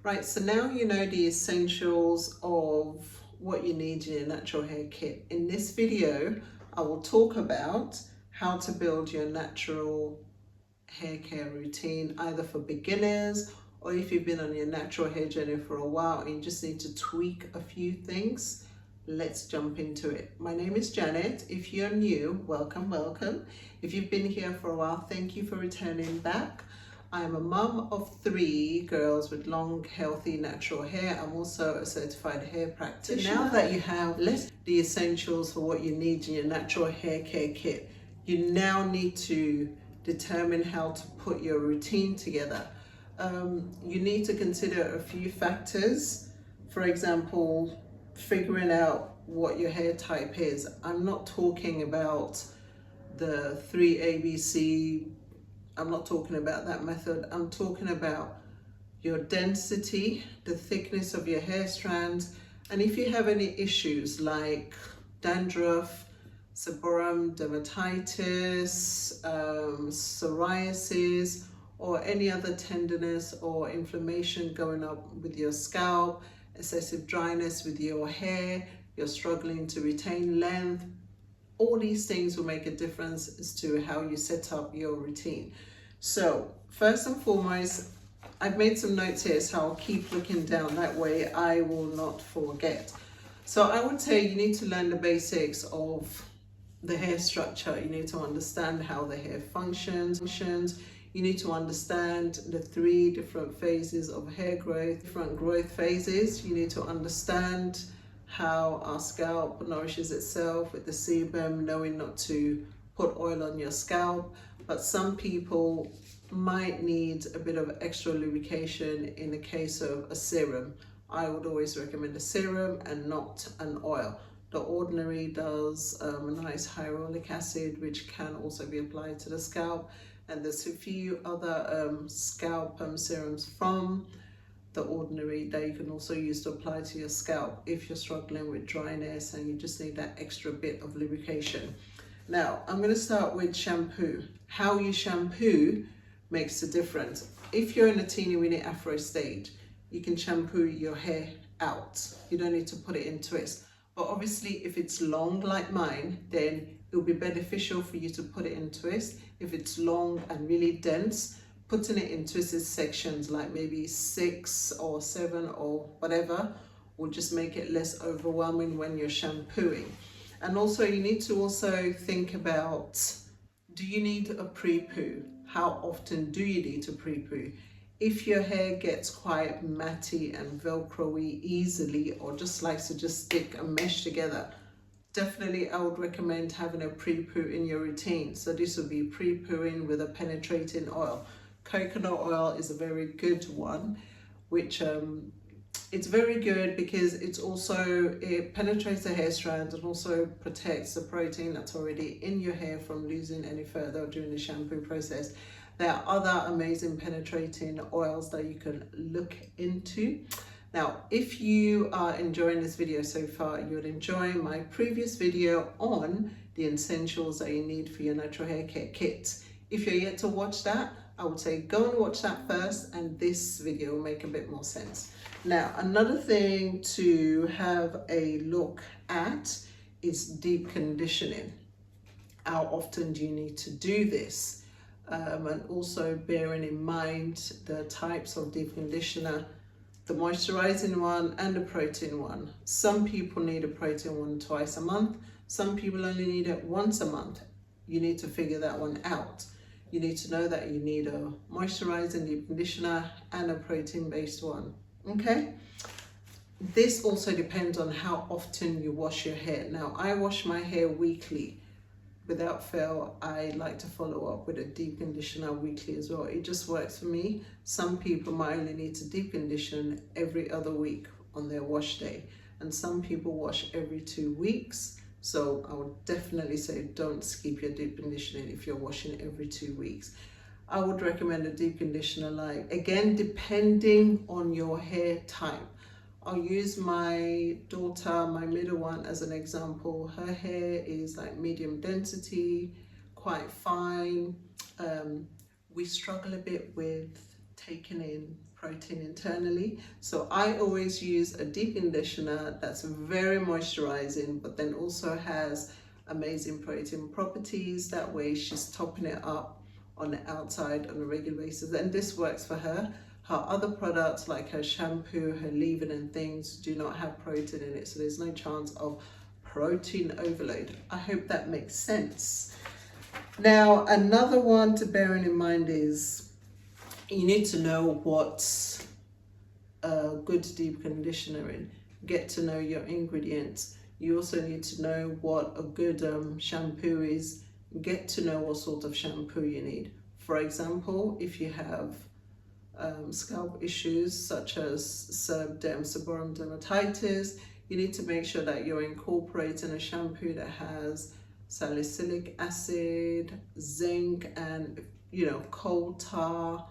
Right, so now you know the essentials of what you need in your natural hair kit. In this video, I will talk about how to build your natural hair care routine, either for beginners or if you've been on your natural hair journey for a while and you just need to tweak a few things. Let's jump into it. My name is Janet. If you're new, welcome, welcome. If you've been here for a while, thank you for returning back. I am a mum of 3 girls with long, healthy, natural hair. I'm also a certified hair practitioner. So now that you have the essentials for what you need in your natural hair care kit, you now need to determine how to put your routine together. You need to consider a few factors. For example, figuring out what your hair type is. I'm not talking about the 3 ABC. I'm not talking about that method. I'm talking about your density, the thickness of your hair strands, and if you have any issues like dandruff, seborrheic dermatitis, psoriasis, or any other tenderness or inflammation going up with your scalp, excessive dryness with your hair, you're struggling to retain length, all these things will make a difference as to how you set up your routine. So first and foremost, I've made some notes here, so I'll keep looking down, that way I will not forget. So I would say you need to learn the basics of the hair structure. You need to understand how the hair functions. You need to understand the 3 different phases of hair growth, different growth phases. You need to understand how our scalp nourishes itself with the sebum, knowing not to put oil on your scalp. But some people might need a bit of extra lubrication in the case of a serum. I would always recommend a serum and not an oil. The Ordinary does a nice hyaluronic acid, which can also be applied to the scalp. And there's a few other scalp serums from The Ordinary that you can also use to apply to your scalp if you're struggling with dryness and you just need that extra bit of lubrication. Now, I'm going to start with shampoo. How you shampoo makes a difference. If you're in a teeny weeny afro stage, you can shampoo your hair out. You don't need to put it in twists. But obviously, if it's long like mine, then it will be beneficial for you to put it in twists. If it's long and really dense, putting it in twisted sections, like maybe 6 or 7 or whatever, will just make it less overwhelming when you're shampooing. And also you need to also think about, do you need a pre-poo? How often do you need to pre-poo? If your hair gets quite matty and velcro-y easily, or just likes to just stick and mesh together, definitely I would recommend having a pre-poo in your routine. So this would be pre-pooing with a penetrating oil. Coconut oil is a very good one, which it's very good because it penetrates the hair strands and also protects the protein that's already in your hair from losing any further during the shampoo process. There are other amazing penetrating oils that you can look into. Now, if you are enjoying this video so far, you would enjoy my previous video on the essentials that you need for your natural hair care kit. If you're yet to watch that, I would say go and watch that first, and this video will make a bit more sense. Now, another thing to have a look at is deep conditioning. How often do you need to do this? And also bearing in mind the types of deep conditioner, the moisturizing one and the protein one. Some people need a protein one twice a month. Some people only need it once a month. You need to figure that one out. You need to know that you need a moisturizing deep conditioner and a protein-based one, okay? This also depends on how often you wash your hair. Now, I wash my hair weekly. Without fail, I like to follow up with a deep conditioner weekly as well. It just works for me. Some people might only need to deep condition every other week on their wash day, and some people wash every 2 weeks. So I would definitely say don't skip your deep conditioning if you're washing every 2 weeks. I would recommend a deep conditioner, like, again, depending on your hair type. I'll use my daughter, my middle one, as an example. Her hair is like medium density, quite fine. We struggle a bit with taking in protein internally. So I always use a deep conditioner that's very moisturizing, but then also has amazing protein properties. That way she's topping it up on the outside on a regular basis, and this works for her. Her other products like her shampoo, her leave-in and things do not have protein in it, so there's no chance of protein overload. I hope that makes sense. Now, another one to bear in mind is you need to know what's a good deep conditioner in. Get to know your ingredients. You also need to know what a good shampoo is. Get to know what sort of shampoo you need. For example, if you have scalp issues such as seborrheic dermatitis, you need to make sure that you're incorporating a shampoo that has salicylic acid, zinc, and coal tar,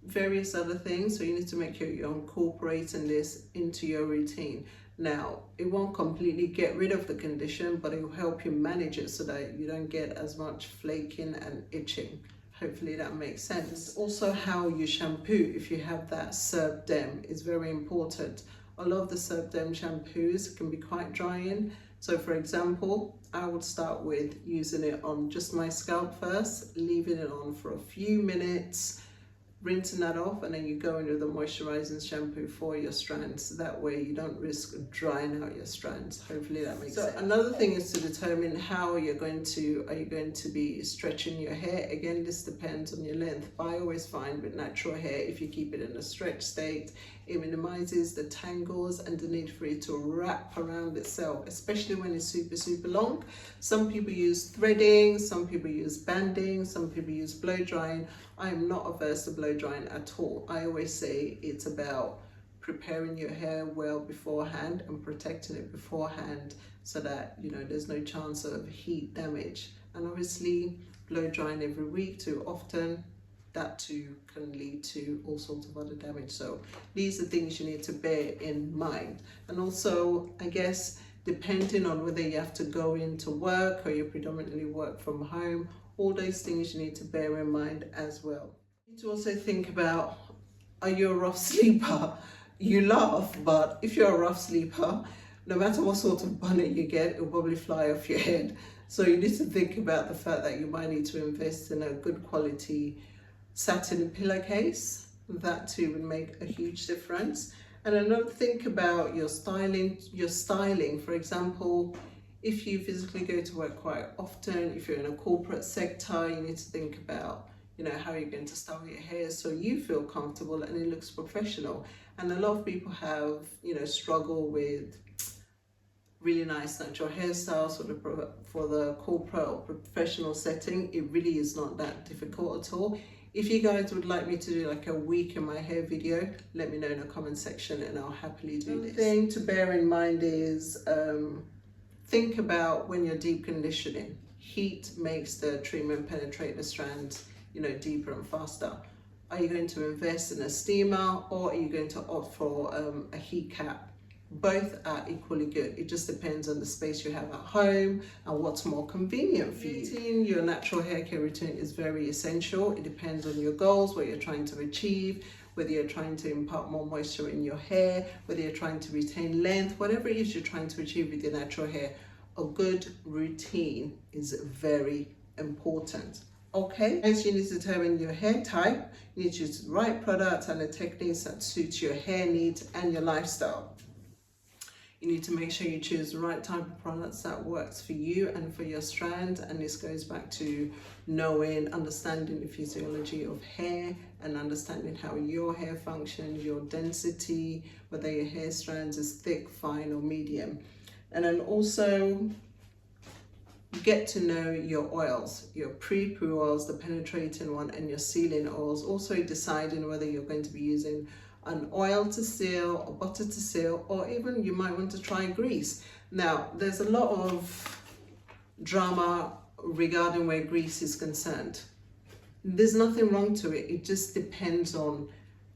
various other things. So you need to make sure you're incorporating this into your routine. Now, it won't completely get rid of the condition, but it will help you manage it so that you don't get as much flaking and itching. Hopefully that makes sense. Also, how you shampoo, if you have that Serb Dem, is very important. A lot of the Serb Dem shampoos can be quite drying. So for example, I would start with using it on just my scalp first, leaving it on for a few minutes, rinsing that off, and then you go in with a moisturizing shampoo for your strands. That way you don't risk drying out your strands. Hopefully that makes sense. Another thing is to determine how are you going to be stretching your hair. Again, this depends on your length, but I always find with natural hair, if you keep it in a stretched state, it minimizes the tangles and the need for it to wrap around itself, especially when it's super long. Some people use threading, some people use banding, some people use blow drying. I am not averse to blow drying at all. I always say it's about preparing your hair well beforehand and protecting it beforehand so that there's no chance of heat damage. And obviously blow drying every week too often, that too can lead to all sorts of other damage. So these are things you need to bear in mind. And also, I guess, depending on whether you have to go into work or you predominantly work from home, all those things you need to bear in mind as well. You need to also think about, are you a rough sleeper? You laugh, but if you're a rough sleeper, no matter what sort of bonnet you get, it will probably fly off your head. So you need to think about the fact that you might need to invest in a good quality satin pillowcase. That too would make a huge difference. And another, think about your styling. For example, if you physically go to work quite often, if you're in a corporate sector, you need to think about how you're going to style your hair so you feel comfortable and it looks professional. And a lot of people have struggle with really nice natural hairstyles for the corporate or professional setting. It really is not that difficult at all. If you guys would like me to do like a week in my hair video, let me know in the comment section and I'll happily do this. The thing to bear in mind is think about when you're deep conditioning. Heat makes the treatment penetrate the strands deeper and faster. Are you going to invest in a steamer or are you going to opt for a heat cap? Both are equally good. It just depends on the space you have at home and what's more convenient for you. Creating your natural hair care routine is very essential. It depends on your goals, what you're trying to achieve, whether you're trying to impart more moisture in your hair, whether you're trying to retain length, whatever it is you're trying to achieve with your natural hair, a good routine is very important. Okay, as you need to determine your hair type, you need to use the right products and the techniques that suit your hair needs and your lifestyle. You need to make sure you choose the right type of products that works for you and for your strand. And this goes back to understanding the physiology of hair and understanding how your hair functions, your density, whether your hair strands is thick, fine or medium. And then also get to know your oils, your prepoo oils, the penetrating one, and your sealing oils. Also deciding whether you're going to be using an oil to seal, or butter to seal, or even you might want to try grease. Now, there's a lot of drama regarding where grease is concerned. There's nothing wrong to it. It just depends on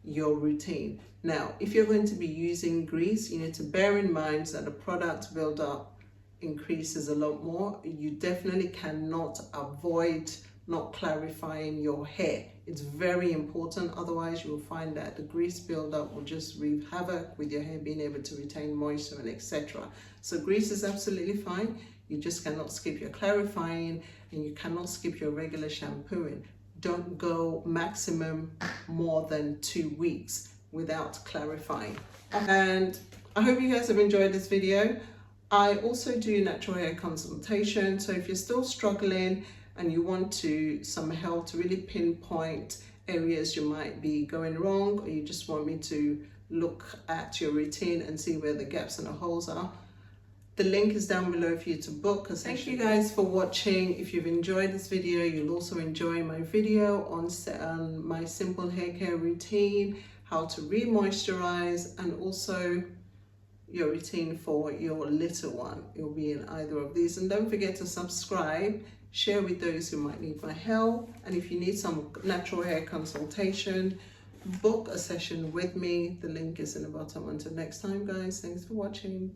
your routine. Now, if you're going to be using grease, you need to bear in mind that the product build-up increases a lot more. You definitely cannot avoid not clarifying your hair. It's very important, otherwise you will find that the grease buildup will just wreak havoc with your hair being able to retain moisture and etc. So grease is absolutely fine. You just cannot skip your clarifying, and you cannot skip your regular shampooing. Don't go maximum more than 2 weeks without clarifying. And I hope you guys have enjoyed this video. I also do natural hair consultation, so if you're still struggling and you want some help to really pinpoint areas you might be going wrong, or you just want me to look at your routine and see where the gaps and the holes are, the link is down below for you to book. Thank you guys for watching. If you've enjoyed this video, you'll also enjoy my video on my simple hair care routine, how to remoisturize, and also your routine for your little one. It'll be in either of these. And don't forget to subscribe, share with those who might need my help. And if you need some natural hair consultation, book a session with me. The link is in the bottom. Until next time, guys, thanks for watching.